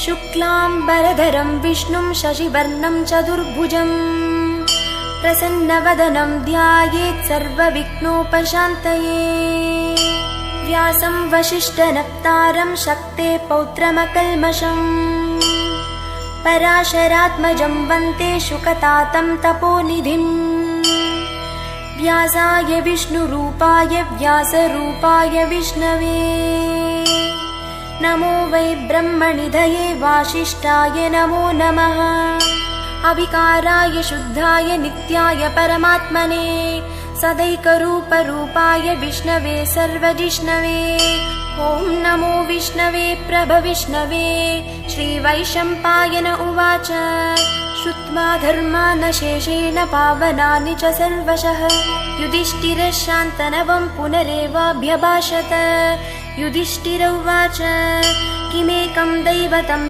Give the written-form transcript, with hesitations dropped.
शुक्लाम्बरधरं विष्णुं शशिवर्णं चतुर्भुजं प्रसन्नवदनं ध्यायेत् सर्वविघ्नोपशान्तये। व्यासं वसिष्ठनप्तारं शक्तेः पौत्रमकल्मषम् पराशरात्मजं वन्दे शुकतातं तपोनिधिम्। व्यासाय विष्णुरूपाय व्यासरूपाय विष्णवे नमो वै ब्रह्मनिधये वासिष्ठाय नमो नमः। अविकाराय शुद्धाय नित्याय परमात्मने सदैकरूपरूपाय विष्णवे सर्वजिष्णवे। ॐ नमो विष्णवे प्रभविष्णवे। श्रीवैशम्पायन उवाच श्रुत्वा धर्मान् शेषेण पावनानि च सर्वशः युधिष्ठिरः शान्तनवं पुनरेवाभ्यभाषत। युधिष्ठिर उवाच किमेकं दैवतं